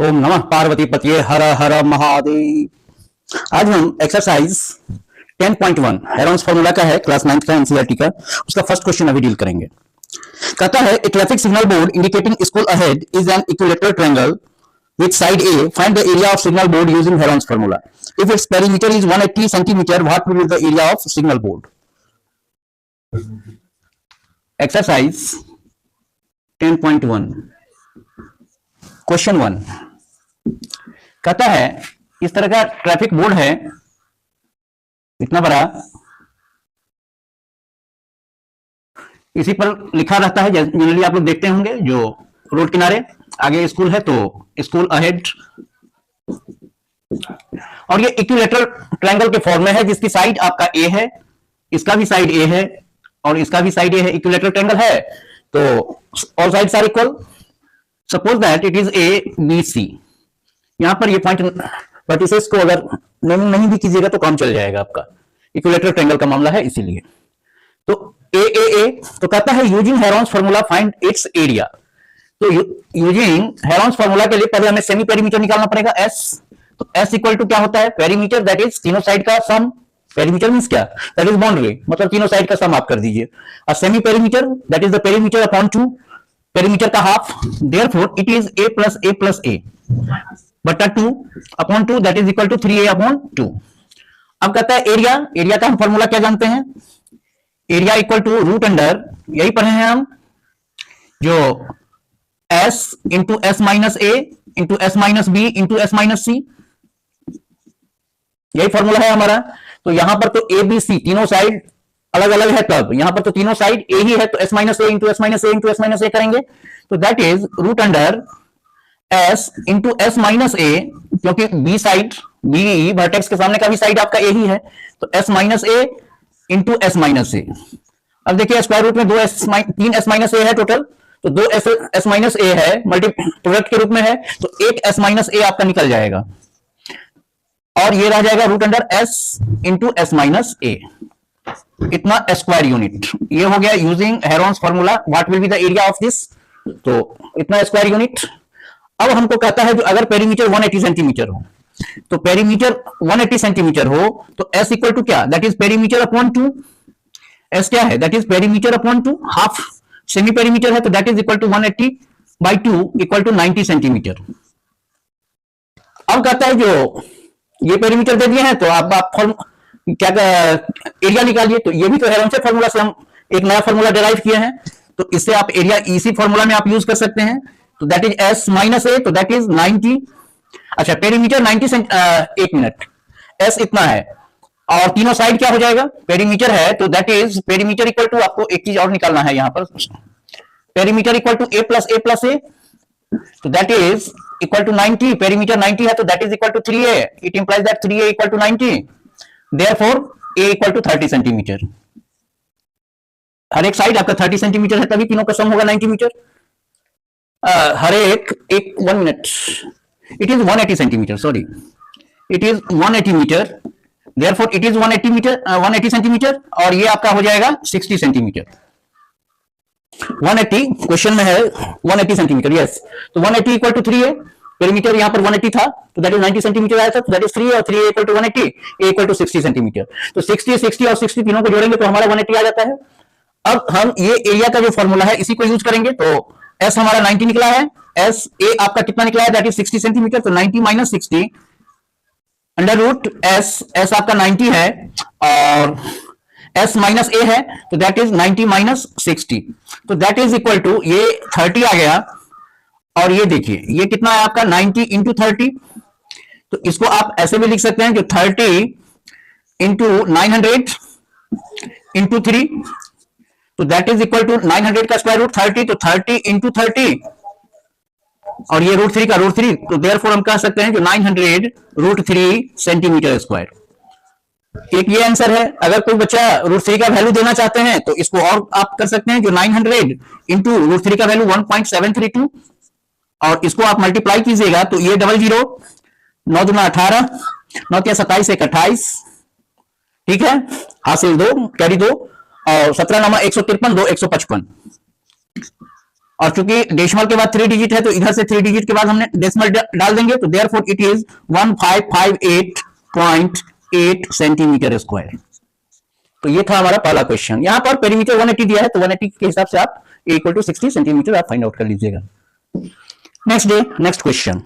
ओम नमः पार्वती पतिये हर हर महादेव। आज हम एक्सरसाइज 10.1 हेरोन्स फॉर्मूला का है, क्लास 9th का एनसीईआरटी का, उसका फर्स्ट क्वेश्चन अभी डील करेंगे। कहता है a traffic signal board indicating school ahead is an equilateral triangle with side A. Find the area of signal board using Heron's formula. If its perimeter is 180 centimeter, what will be the area of signal board? Exercise 10.1 question 1 कहता है इस तरह का traffic board है, इतना बड़ा, इसी पर लिखा रहता है, जनरली आप लोग देखते होंगे जो रोड किनारे आगे स्कूल है तो स्कूल अहेड, और ये इक्विलेटरल ट्रायंगल के फॉर्म में है जिसकी साइड आपका ए है, इसका भी साइड ए है और इसका भी साइड ए है। इक्विलेटरल ट्रायंगल है तो all sides are equal. Suppose that it is A B C. यहां पर ये पॉइंट वर्टिसेस को अगर नेमिंग नहीं भी कीजिएगा तो काम चल जाएगा आपका, इक्विलेटरल ट्रायंगल का मामला है इसीलिए। तो ए तो कहता है using Heron's formula find its area. तो यूजिंग हेरोन्स फॉर्मूला के लिए पहले हमें सेमी पेरीमीटर निकालना पड़ेगा एस। तो एस इक्वल टू क्या होता है, पेरीमीटर दैट इज तीनों साइड का सम। पेरीमीटर मींस क्या, दैट इज बाउंड्री, मतलब तीनों साइड का सम आप कर दीजिए। और semi perimeter that is the perimeter upon 2, perimeter का half. Therefore it is a plus a बटा 2 upon 2 that is equal to 3a upon 2। अब कहता है एरिया, एरिया का हम फॉर्मूला क्या जानते हैं, area equal to root under, यही पढ़े हैं हम, जो s into S minus A into S minus B into S minus C, यही फॉर्मूला है हमारा। तो यहां पर तो ए बी सी तीनों साइड अलग अलग है, तब यहां पर तो तीनों साइड ए ही है तो S minus A into S minus A into S minus A करेंगे। तो that is root under S into S minus A, क्योंकि बी साइड, बी वर्टेक्स के सामने का भी साइड आपका ए ही है, तो S minus A into S minus ए। अब देखिए स्क्वायर रूट में 3 एस माइनस ए है टोटल, तो 2 एस माइनस ए है, मल्टी प्रोडक्ट के रूप में है, तो 1 एस माइनस ए आपका निकल जाएगा और ये रह जाएगा root under S into S minus A, इतना स्क्वायर यूनिट। ये हो गया using Heron's formula what will be the area of this, तो इतना स्क्वायर यूनिट। अब हमको कहता है जो अगर पेरीमीटर 180 सेंटीमीटर हो, तो पेरीमीटर 180 सेंटीमीटर हो तो एस इक्वल टू क्या, that is perimeter upon 2। S क्या है, that is perimeter upon 2, half semi perimeter है तो that is equal to 180 by 2 equal to 90 centimetre. अब कहता है जो ये पेरीमीटर दे दिए हैं तो आप क्या एरिया निकालिए। तो ये भी तो हेरोन्स फॉर्मूला से हम एक नया फॉर्मूला डिराइव किए हैं, तो इससे आप एरिया इसी फॉर्मूला में आप यूज कर सकते हैं। तो दैट इज एस माइनस ए, तो दैट इज 90, अच्छा पेरीमीटर 90 एक मिनट, एस इतना है और तीनों साइड क्या हो जाएगा, पेरीमीटर है, तो that is perimeter equal to, आपको एक चीज और निकालना है यहां पर, perimeter equal to A plus A, तो that is equal to 90, perimeter 90 है तो that is equal to 3a, it implies that 3a equal to 90, therefore a equal to 30 centimetre. हर एक साइड आपका 30 सेंटीमीटर है तभी तीनों का सम होगा 90 मीटर। हर एक 1 minute, it is 180 centimetre, sorry it is 180 metre, therefore it is 180 metre 180 centimetre और ये आपका हो जाएगा 60 सेंटीमीटर। 180 क्वेश्चन में है 180 सेंटीमीटर, यस। तो 180 इक्वल टू 3a, पेरीमीटर यहां पर 180 था तो दैट इज 90 सेंटीमीटर आया था, तो दैट इज 3a और 3a equal to 180, a equal to 60 centimetre. तो 60 और 60 तीनों को जोड़ेंगे तो हमारा 180 आ जाता है। अब हम ये एरिया का जो फॉर्मूला है इसी को यूज करेंगे, तो s हमारा 90 निकला है, s a आपका कितना निकला है, दैट इज 60 सेंटीमीटर, तो 90 माइनस 60 अंडर रूट s आपका 90 है और s माइनस a है तो दैट इज 90 माइनस 60, तो दैट इज इक्वल टू, ये 30 आ गया और ये देखिए ये कितना है आपका 90 इंटू 30, तो इसको आप ऐसे भी लिख सकते हैं कि 30 इंटू 900 इंटू 3, तो दैट इज इक्वल टू 900 का स्क्वायर रूट 30, तो 30 इंटू 30 और ये रूट 3 का रूट 3, तो देयरफॉर हम कह सकते हैं कि 900 रूट 3 सेंटीमीटर स्क्वायर। एक ये आंसर है। अगर कोई बच्चा रूट 3 का वैल्यू देना चाहते हैं तो इसको और आप कर सकते हैं, जो 900 इंटू रूट 3 का वैल्यू 1.732 और इसको आप मल्टीप्लाई कीजिएगा तो ये 00, 9 दूना 18, 9 क्या 27 1 28, ठीक है, हासिल 2 कैरी 2 और 17 नामा 153 2 155 और चूंकि डेसिमल के बाद 3 डिजिट है तो इधर से 3 डिजिट के बाद हमने डेसिमल डाल देंगे, तो therefore it is 1558.8 centimetre square. तो ये था हमारा पहला क्वेश्चन। यहां पर पेरीमीटर 180 दिया है, तो 180 के हिसाब से आप a = 60 सेंटीमीटर आप फाइंड आउट कर लीजिएगा। Next question.